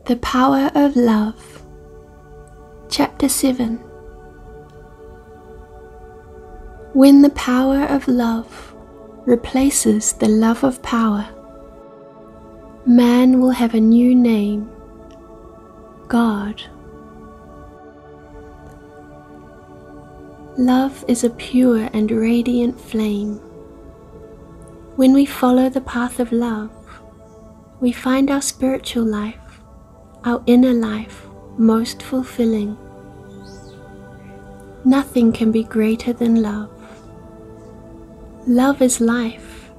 The Power of Love. Chapter 7. When the power of love replaces the love of power, man will have a new name, God. Love is a pure and radiant flame. When we follow the path of love, we find our spiritual life, our inner life, most fulfilling. Nothing can be greater than love. Love is life,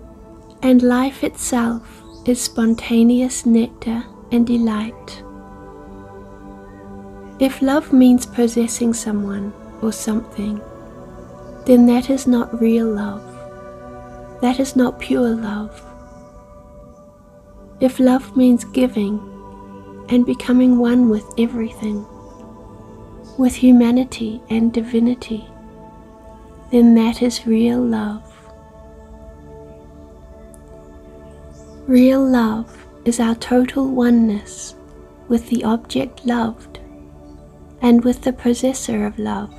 and life itself is spontaneous nectar and delight. If love means possessing someone or something, then that is not real love. That is not pure love. If love means giving and becoming one with everything, with humanity and divinity, then that is real love. Real love is our total oneness with the object loved and with the possessor of love.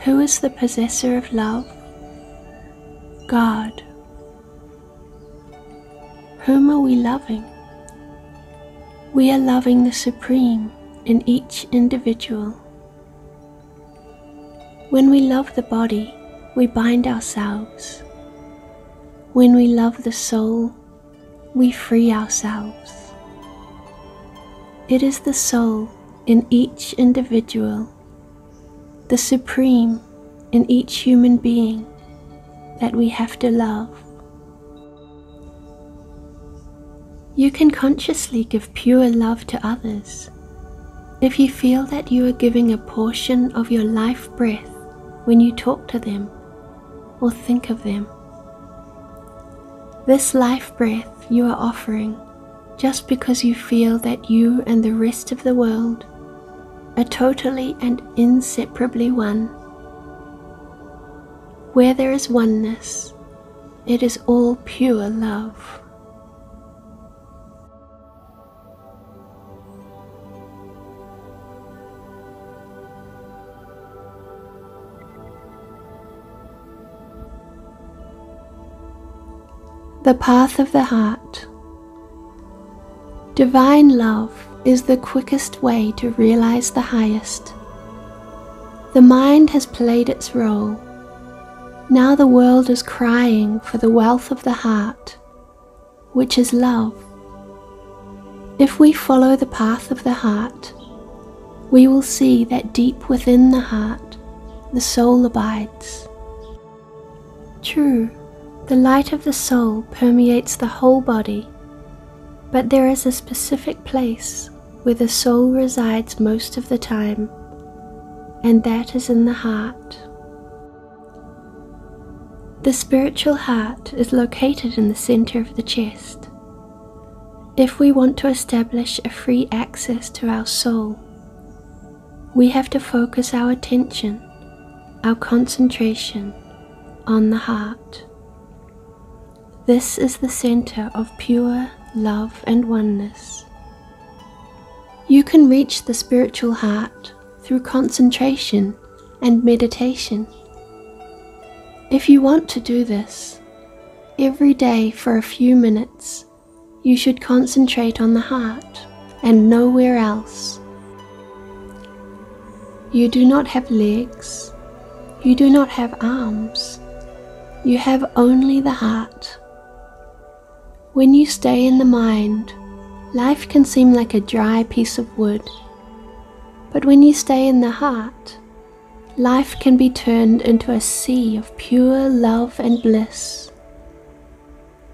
Who is the possessor of love? God. Whom are we loving? We are loving the Supreme in each individual. When we love the body, we bind ourselves. When we love the soul, we free ourselves. It is the soul in each individual, the Supreme in each human being, that we have to love. You can consciously give pure love to others if you feel that you are giving a portion of your life breath when you talk to them or think of them. This life breath you are offering just because you feel that you and the rest of the world are totally and inseparably one. Where there is oneness, it is all pure love. The path of the heart. Divine love is the quickest way to realize the highest. The mind has played its role. Now the world is crying for the wealth of the heart, which is love. If we follow the path of the heart, we will see that deep within the heart, the soul abides. True, the light of the soul permeates the whole body, but there is a specific place where the soul resides most of the time, and that is in the heart. The spiritual heart is located in the center of the chest. If we want to establish a free access to our soul, we have to focus our attention, our concentration, on the heart. This is the center of pure love and oneness. You can reach the spiritual heart through concentration and meditation. If you want to do this, every day for a few minutes, you should concentrate on the heart and nowhere else. You do not have legs, you do not have arms, you have only the heart. When you stay in the mind, life can seem like a dry piece of wood. But when you stay in the heart, life can be turned into a sea of pure love and bliss.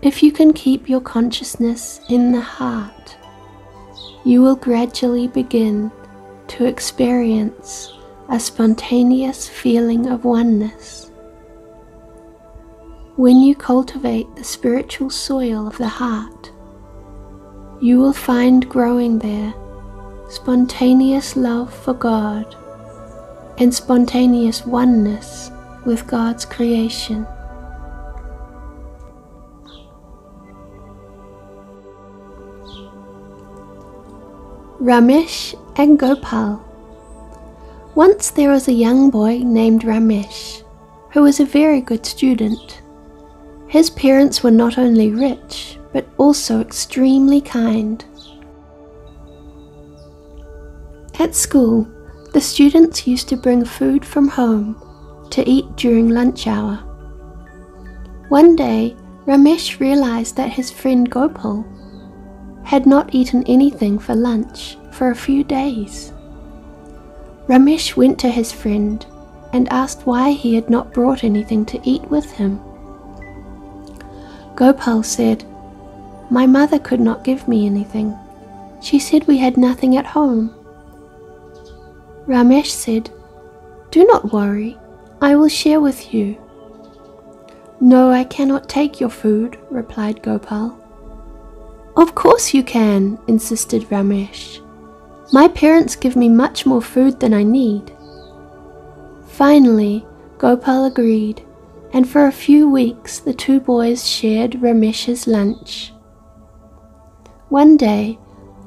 If you can keep your consciousness in the heart, you will gradually begin to experience a spontaneous feeling of oneness. When you cultivate the spiritual soil of the heart, you will find growing there spontaneous love for God and spontaneous oneness with God's creation. Ramesh and Gopal. Once there was a young boy named Ramesh, who was a very good student. His parents were not only rich, but also extremely kind. At school, the students used to bring food from home to eat during lunch hour. One day, Ramesh realized that his friend Gopal had not eaten anything for lunch for a few days. Ramesh went to his friend and asked why he had not brought anything to eat with him. Gopal said, "My mother could not give me anything. She said we had nothing at home." Ramesh said, "Do not worry, I will share with you." "No, I cannot take your food," replied Gopal. "Of course you can," insisted Ramesh. "My parents give me much more food than I need." Finally, Gopal agreed, and for a few weeks the two boys shared Ramesh's lunch. One day,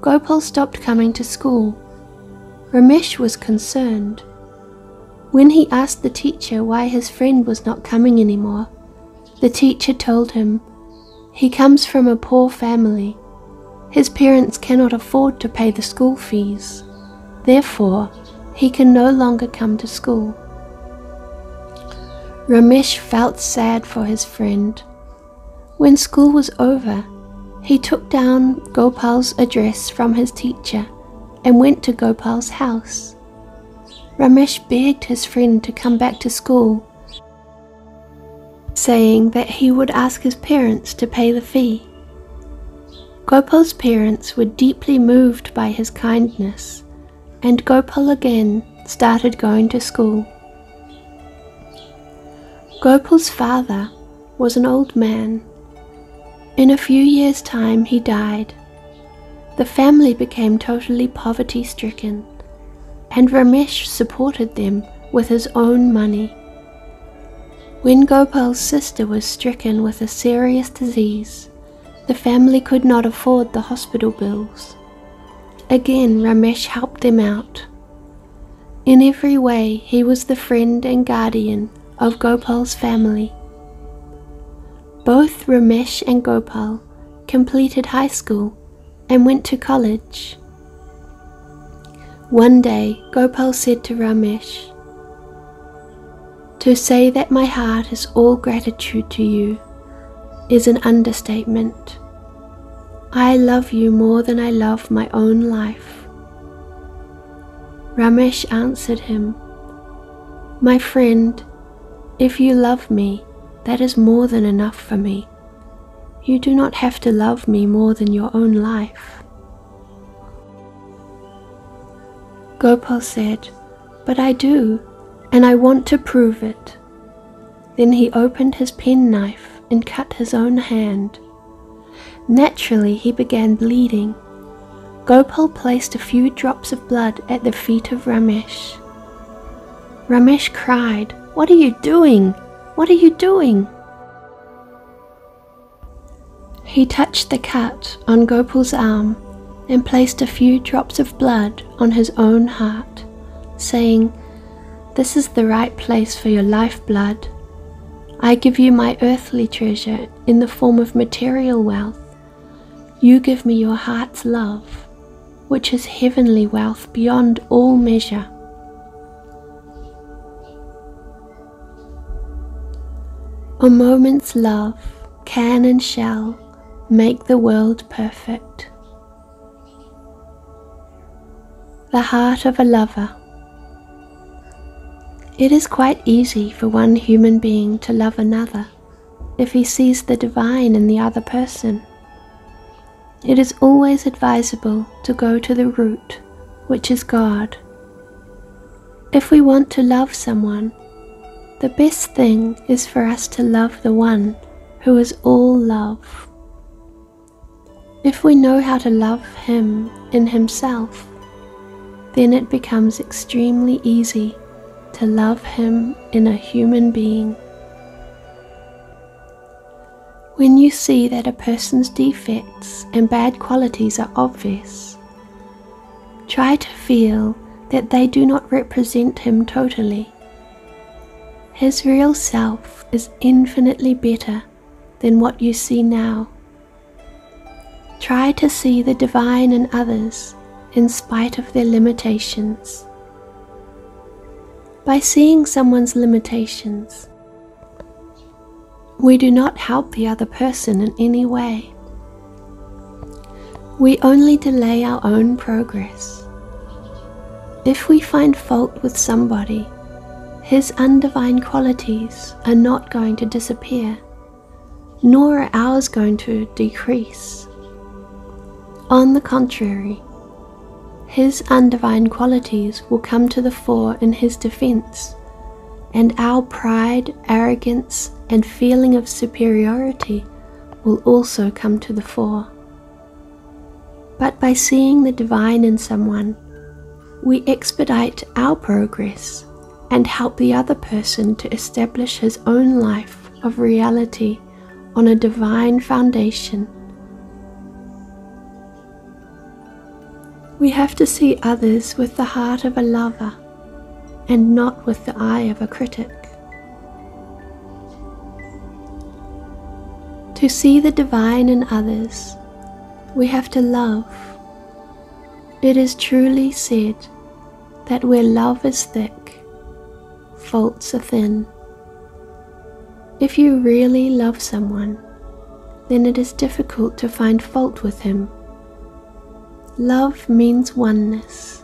Gopal stopped coming to school. Ramesh was concerned. When he asked the teacher why his friend was not coming anymore, the teacher told him, "He comes from a poor family. His parents cannot afford to pay the school fees. Therefore, he can no longer come to school." Ramesh felt sad for his friend. When school was over, he took down Gopal's address from his teacher and went to Gopal's house. Ramesh begged his friend to come back to school, saying that he would ask his parents to pay the fee. Gopal's parents were deeply moved by his kindness, and Gopal again started going to school. Gopal's father was an old man. In a few years' time he died. The family became totally poverty-stricken, and Ramesh supported them with his own money. When Gopal's sister was stricken with a serious disease, the family could not afford the hospital bills. Again, Ramesh helped them out. In every way, he was the friend and guardian of Gopal's family. Both Ramesh and Gopal completed high school and went to college. One day, Gopal said to Ramesh, "To say that my heart is all gratitude to you is an understatement. I love you more than I love my own life." Ramesh answered him, "My friend, if you love me, that is more than enough for me. You do not have to love me more than your own life." Gopal said, "But I do, and I want to prove it." Then he opened his penknife and cut his own hand. Naturally, he began bleeding. Gopal placed a few drops of blood at the feet of Ramesh. Ramesh cried, "What are you doing? What are you doing?" He touched the cut on Gopal's arm and placed a few drops of blood on his own heart, saying, "This is the right place for your lifeblood. I give you my earthly treasure in the form of material wealth. You give me your heart's love, which is heavenly wealth beyond all measure." A moment's love can and shall make the world perfect. The heart of a lover. It is quite easy for one human being to love another if he sees the divine in the other person. It is always advisable to go to the root, which is God. If we want to love someone, the best thing is for us to love the one who is all love. If we know how to love him in himself, then it becomes extremely easy to love him in a human being. When you see that a person's defects and bad qualities are obvious, try to feel that they do not represent him totally. His real self is infinitely better than what you see now. Try to see the divine in others in spite of their limitations. By seeing someone's limitations, we do not help the other person in any way. We only delay our own progress. If we find fault with somebody, his undivine qualities are not going to disappear, nor are ours going to decrease. On the contrary, his undivine qualities will come to the fore in his defense, and our pride, arrogance, and feeling of superiority will also come to the fore. But by seeing the divine in someone, we expedite our progress and help the other person to establish his own life of reality on a divine foundation. We have to see others with the heart of a lover and not with the eye of a critic. To see the divine in others, we have to love. It is truly said that where love is thick, faults are thin. If you really love someone, then it is difficult to find fault with him. Love means oneness.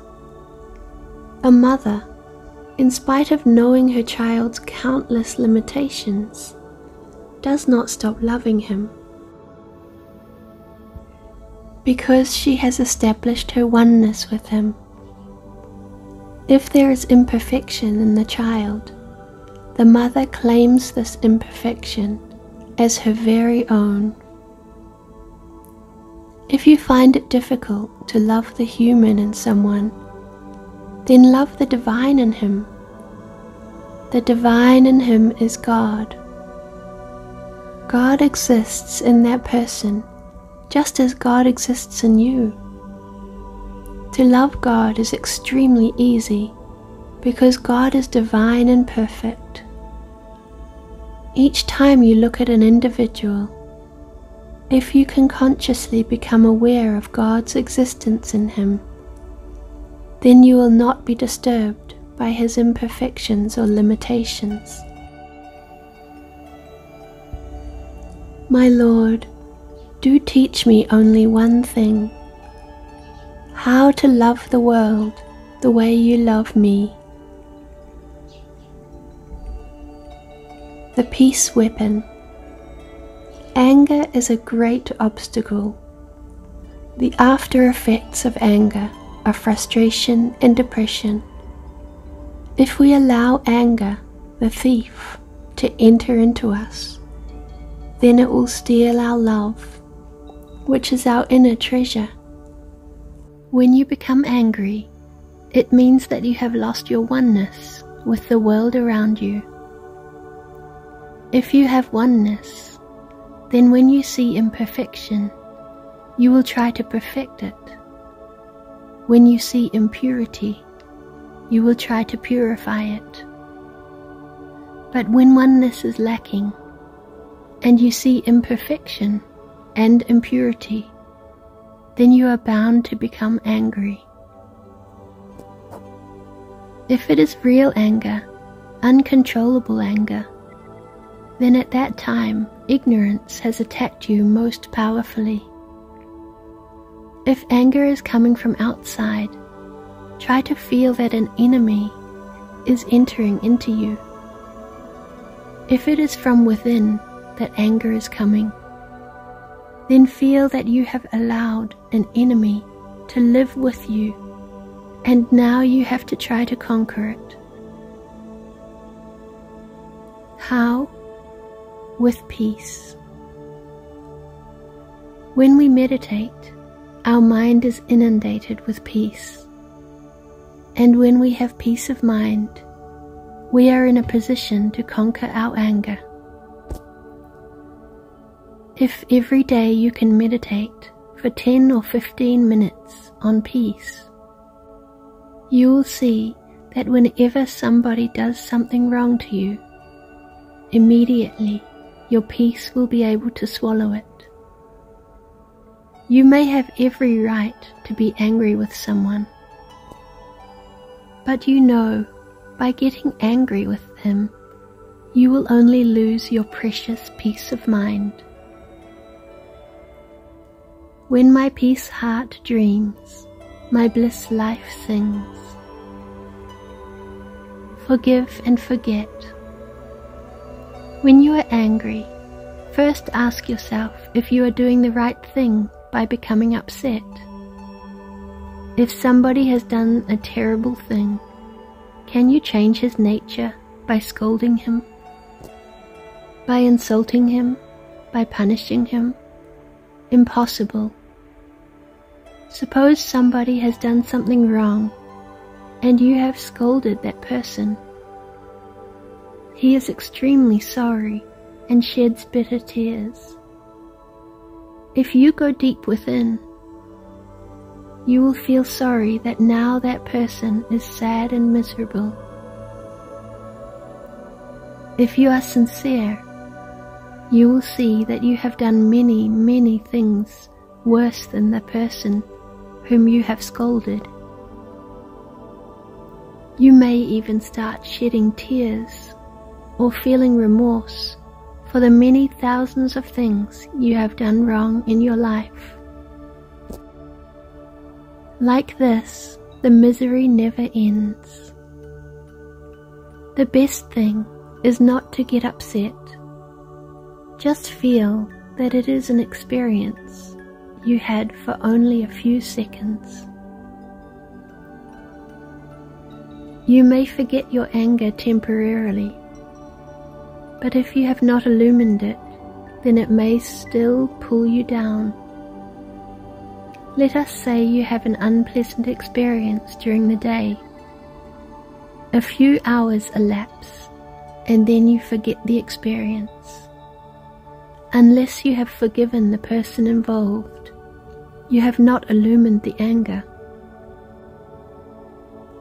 A mother, in spite of knowing her child's countless limitations, does not stop loving him, because she has established her oneness with him. If there is imperfection in the child, the mother claims this imperfection as her very own. If you find it difficult to love the human in someone, then love the divine in him. The divine in him is God. God exists in that person just as God exists in you. To love God is extremely easy because God is divine and perfect. Each time you look at an individual, if you can consciously become aware of God's existence in him, then you will not be disturbed by his imperfections or limitations. My Lord, do teach me only one thing: how to love the world the way you love me. The peace weapon. Anger is a great obstacle. The after effects of anger are frustration and depression. If we allow anger, the thief, to enter into us, then it will steal our love, which is our inner treasure. When you become angry, it means that you have lost your oneness with the world around you. If you have oneness, then when you see imperfection, you will try to perfect it. When you see impurity, you will try to purify it. But when oneness is lacking, and you see imperfection and impurity, then you are bound to become angry. If it is real anger, uncontrollable anger, then at that time ignorance has attacked you most powerfully. If anger is coming from outside, try to feel that an enemy is entering into you. If it is from within that anger is coming, then feel that you have allowed an enemy to live with you, and now you have to try to conquer it. How? With peace. When we meditate, our mind is inundated with peace. And when we have peace of mind, we are in a position to conquer our anger. If every day you can meditate for 10 or 15 minutes on peace, You will see that whenever somebody does something wrong to you, immediately your peace will be able to swallow it. You may have every right to be angry with someone, but you know, by getting angry with him, you will only lose your precious peace of mind. When my peace heart dreams, my bliss life sings. Forgive and forget. When you are angry, first ask yourself if you are doing the right thing by becoming upset. If somebody has done a terrible thing, can you change his nature by scolding him? By insulting him? By punishing him? Impossible. Suppose somebody has done something wrong and you have scolded that person. He is extremely sorry and sheds bitter tears. If you go deep within, you will feel sorry that now that person is sad and miserable. If you are sincere, you will see that you have done many, many things worse than the person whom you have scolded. You may even start shedding tears or feeling remorse for the many thousands of things you have done wrong in your life. Like this, the misery never ends. The best thing is not to get upset. Just feel that it is an experience you had for only a few seconds. You may forget your anger temporarily, but if you have not illumined it, then it may still pull you down. Let us say you have an unpleasant experience during the day. A few hours elapse, and then you forget the experience. Unless you have forgiven the person involved, you have not illumined the anger.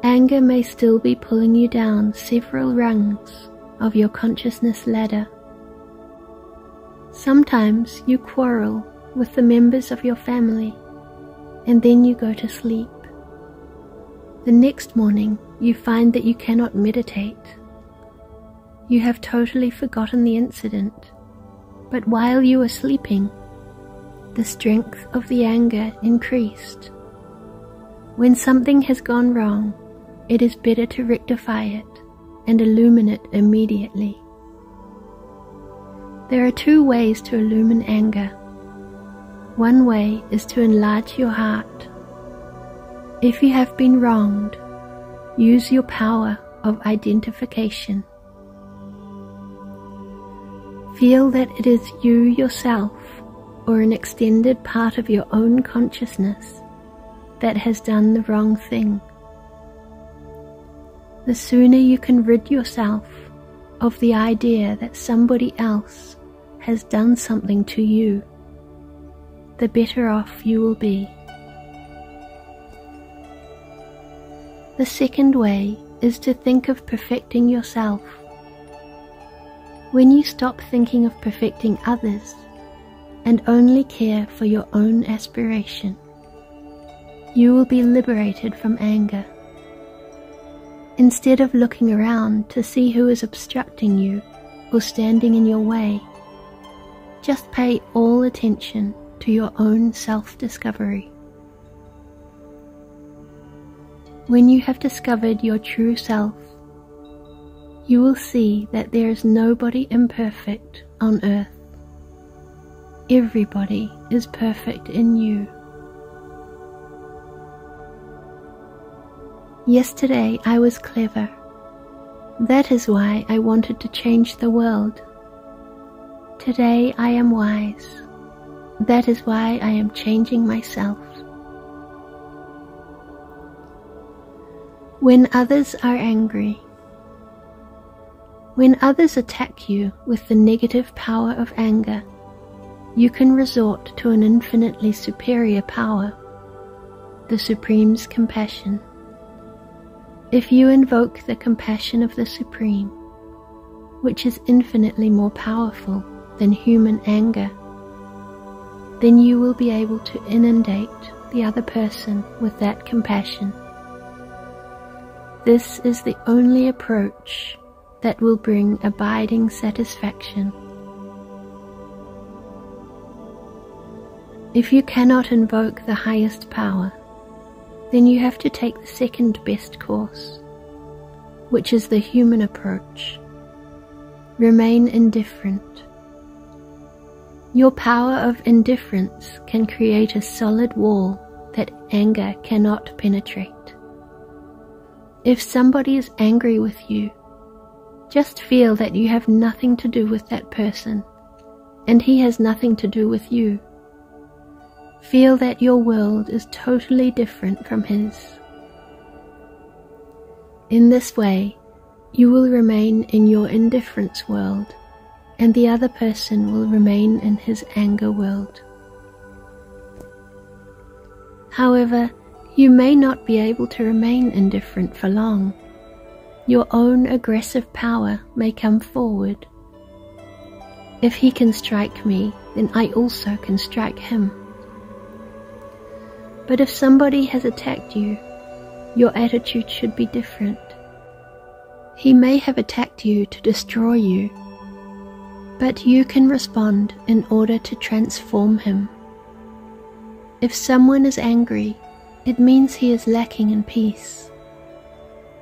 Anger may still be pulling you down several rungs of your consciousness ladder. Sometimes you quarrel with the members of your family, and then you go to sleep. The next morning you find that you cannot meditate. You have totally forgotten the incident, but while you were sleeping, the strength of the anger increased. When something has gone wrong, it is better to rectify it and illumine it immediately. There are two ways to illumine anger. One way is to enlarge your heart. If you have been wronged, use your power of identification. Feel that it is you yourself or an extended part of your own consciousness that has done the wrong thing. The sooner you can rid yourself of the idea that somebody else has done something to you, the better off you will be. The second way is to think of perfecting yourself. When you stop thinking of perfecting others and only care for your own aspiration, you will be liberated from anger. Instead of looking around to see who is obstructing you or standing in your way, just pay all attention to your own self-discovery. When you have discovered your true self, you will see that there is nobody imperfect on earth. Everybody is perfect in you. Yesterday I was clever. That is why I wanted to change the world. Today I am wise. That is why I am changing myself. When others are angry, when others attack you with the negative power of anger, you can resort to an infinitely superior power, the Supreme's compassion. If you invoke the compassion of the Supreme, which is infinitely more powerful than human anger, then you will be able to inundate the other person with that compassion. This is the only approach that will bring abiding satisfaction. If you cannot invoke the highest power, then you have to take the second best course, which is the human approach. Remain indifferent. Your power of indifference can create a solid wall that anger cannot penetrate. If somebody is angry with you, just feel that you have nothing to do with that person, and he has nothing to do with you. Feel that your world is totally different from his. In this way, you will remain in your indifference world, and the other person will remain in his anger world. However, you may not be able to remain indifferent for long. Your own aggressive power may come forward. If he can strike me, then I also can strike him. But if somebody has attacked you, your attitude should be different. He may have attacked you to destroy you, but you can respond in order to transform him. If someone is angry, it means he is lacking in peace.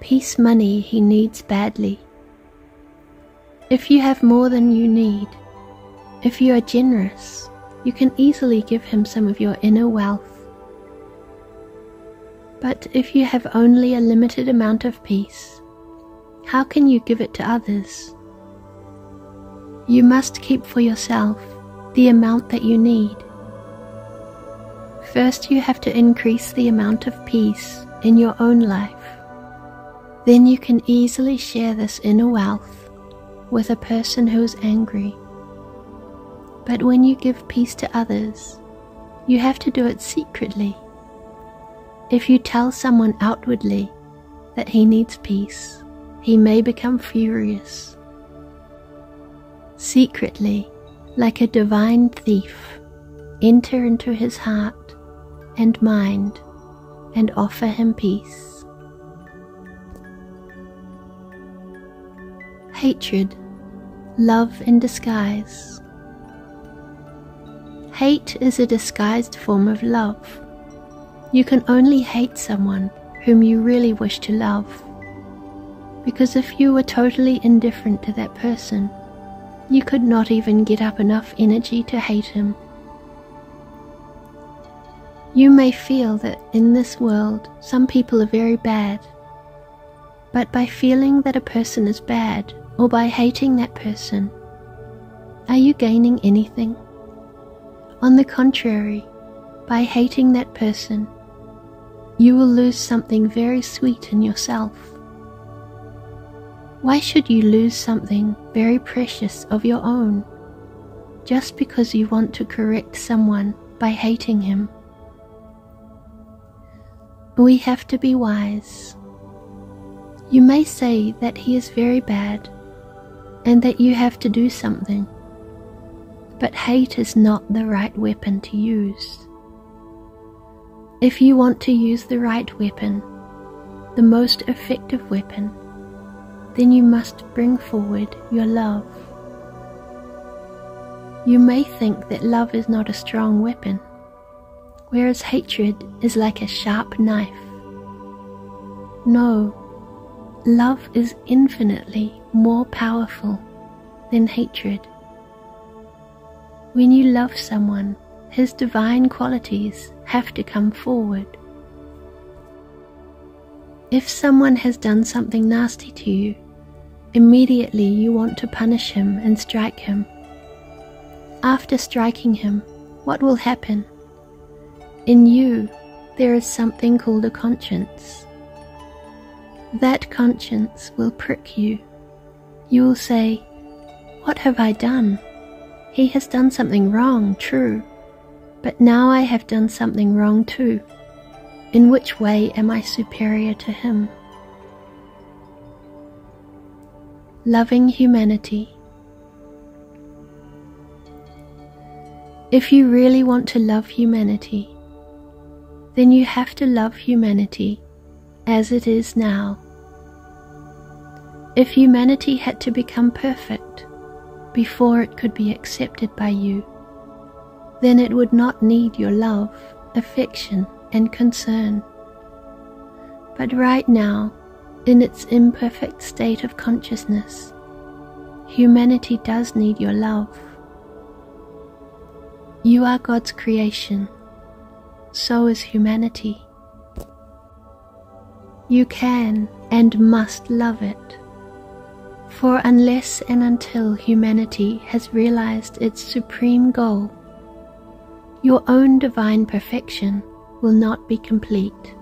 Peace money he needs badly. If you have more than you need, if you are generous, you can easily give him some of your inner wealth. But if you have only a limited amount of peace, how can you give it to others? You must keep for yourself the amount that you need. First, you have to increase the amount of peace in your own life. Then you can easily share this inner wealth with a person who is angry. But when you give peace to others, you have to do it secretly. If you tell someone outwardly that he needs peace, he may become furious. Secretly, like a divine thief, enter into his heart and mind and offer him peace. Hatred, love in disguise. Hate is a disguised form of love. You can only hate someone whom you really wish to love, because if you were totally indifferent to that person, you could not even get up enough energy to hate him. You may feel that in this world some people are very bad, but by feeling that a person is bad or by hating that person, are you gaining anything? On the contrary, by hating that person, you will lose something very sweet in yourself. Why should you lose something very precious of your own, just because you want to correct someone by hating him? We have to be wise. You may say that he is very bad, and that you have to do something, but hate is not the right weapon to use. If you want to use the right weapon, the most effective weapon, then you must bring forward your love. You may think that love is not a strong weapon, whereas hatred is like a sharp knife. No, love is infinitely more powerful than hatred. When you love someone, his divine qualities have to come forward. If someone has done something nasty to you, immediately you want to punish him and strike him. After striking him, what will happen? In you, there is something called a conscience. That conscience will prick you. You will say, "What have I done? He has done something wrong, true, but now I have done something wrong too. In which way am I superior to him?" Loving humanity. If you really want to love humanity, then you have to love humanity as it is now. If humanity had to become perfect before it could be accepted by you, then it would not need your love, affection, and concern. But right now, in its imperfect state of consciousness, humanity does need your love. You are God's creation, so is humanity. You can and must love it, for unless and until humanity has realized its supreme goal, your own divine perfection will not be complete.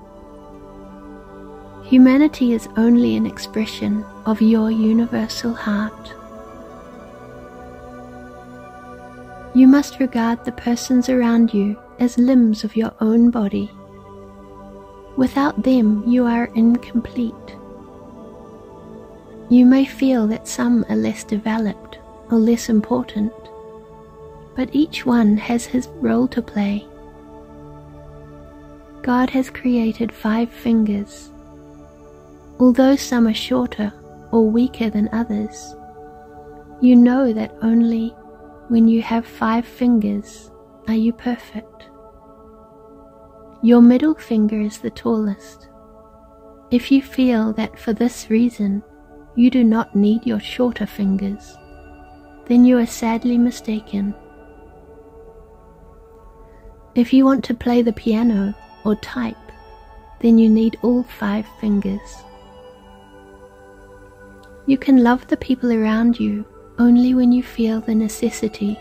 Humanity is only an expression of your universal heart. You must regard the persons around you as limbs of your own body. Without them, you are incomplete. You may feel that some are less developed or less important, but each one has his role to play. God has created 5 fingers. Although some are shorter or weaker than others, you know that only when you have 5 fingers are you perfect. Your middle finger is the tallest. If you feel that for this reason you do not need your shorter fingers, then you are sadly mistaken. If you want to play the piano or type, then you need all 5 fingers. You can love the people around you only when you feel the necessity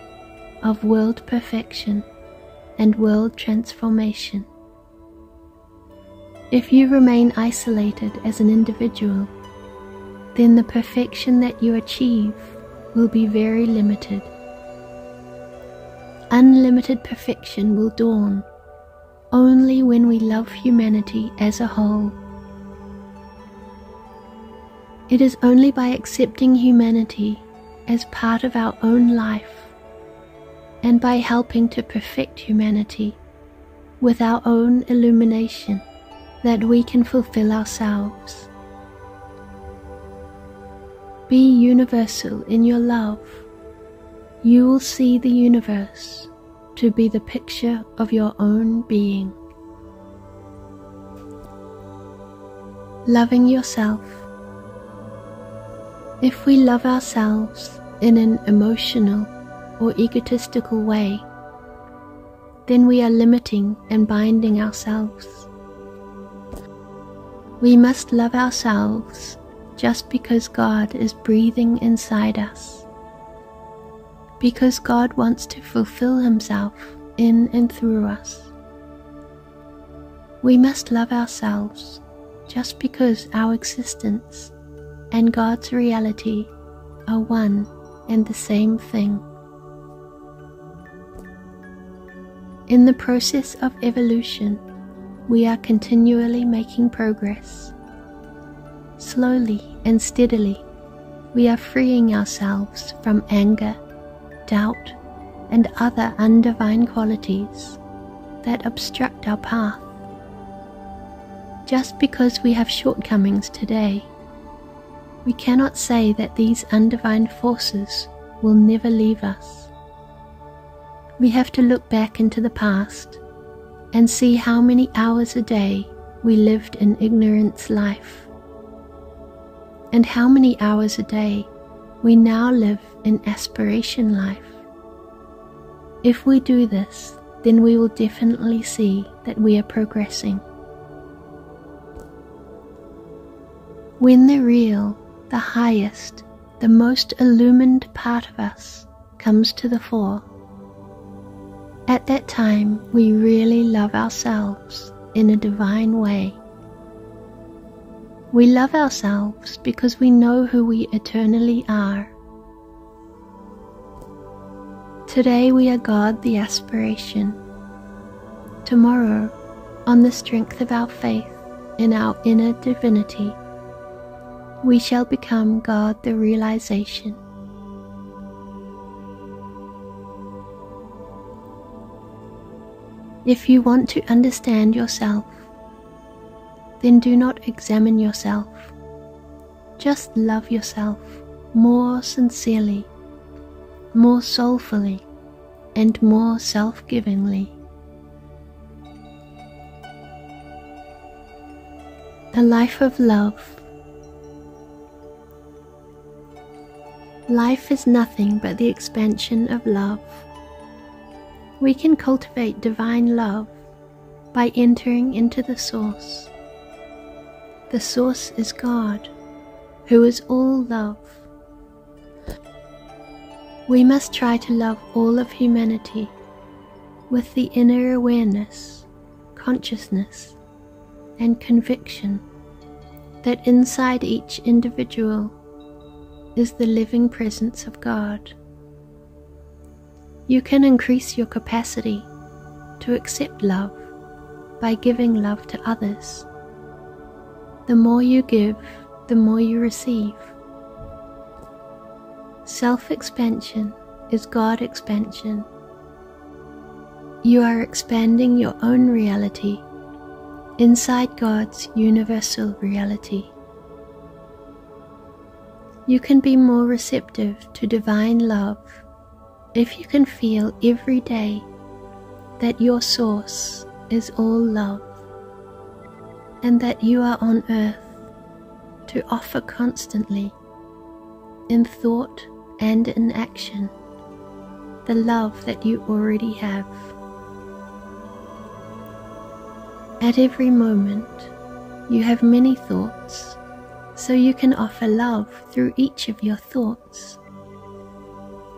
of world perfection and world transformation. If you remain isolated as an individual, then the perfection that you achieve will be very limited. Unlimited perfection will dawn only when we love humanity as a whole. It is only by accepting humanity as part of our own life and by helping to perfect humanity with our own illumination that we can fulfill ourselves. Be universal in your love. You will see the universe to be the picture of your own being. Loving yourself. If we love ourselves in an emotional or egotistical way, then we are limiting and binding ourselves. We must love ourselves just because God is breathing inside us, because God wants to fulfill Himself in and through us. We must love ourselves just because our existence and God's reality are one and the same thing. In the process of evolution, we are continually making progress. Slowly and steadily, we are freeing ourselves from anger, doubt, and other undivine qualities that obstruct our path. Just because we have shortcomings today, we cannot say that these undivine forces will never leave us. We have to look back into the past and see how many hours a day we lived in ignorance life, and how many hours a day we now live in aspiration life. If we do this, then we will definitely see that we are progressing. When the real, the highest, the most illumined part of us comes to the fore, at that time we really love ourselves in a divine way. We love ourselves because we know who we eternally are. Today we are God the aspiration. Tomorrow, on the strength of our faith in our inner divinity, we shall become God the realization. If you want to understand yourself, then do not examine yourself. Just love yourself more sincerely, more soulfully, and more self-givingly. A life of love. Life is nothing but the expansion of love. We can cultivate divine love by entering into the source. The source is God, who is all love. We must try to love all of humanity with the inner awareness, consciousness, and conviction that inside each individual is the living presence of God. You can increase your capacity to accept love by giving love to others. The more you give, the more you receive. Self-expansion is God expansion. You are expanding your own reality inside God's universal reality. You can be more receptive to divine love if you can feel every day that your source is all love, and that you are on earth to offer constantly, in thought and in action, the love that you already have. At every moment, you have many thoughts, so you can offer love through each of your thoughts.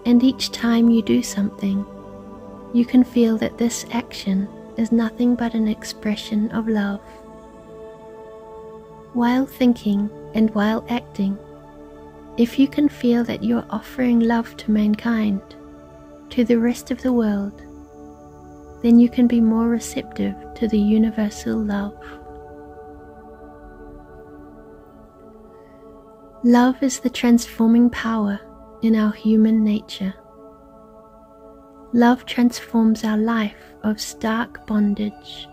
And each time you do something, you can feel that this action is nothing but an expression of love. While thinking and while acting, if you can feel that you are offering love to mankind, to the rest of the world, then you can be more receptive to the universal love. Love is the transforming power in our human nature. Love transforms our life of stark bondage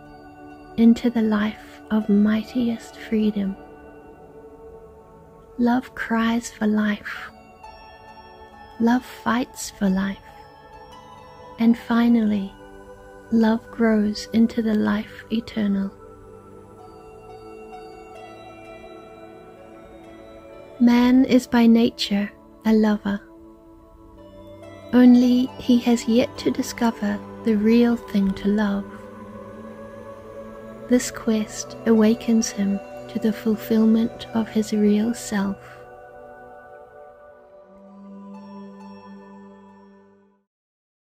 into the life of mightiest freedom. Love cries for life. Love fights for life. And finally, love grows into the life eternal. Man is by nature a lover. Only he has yet to discover the real thing to love. This quest awakens him to the fulfillment of his real self.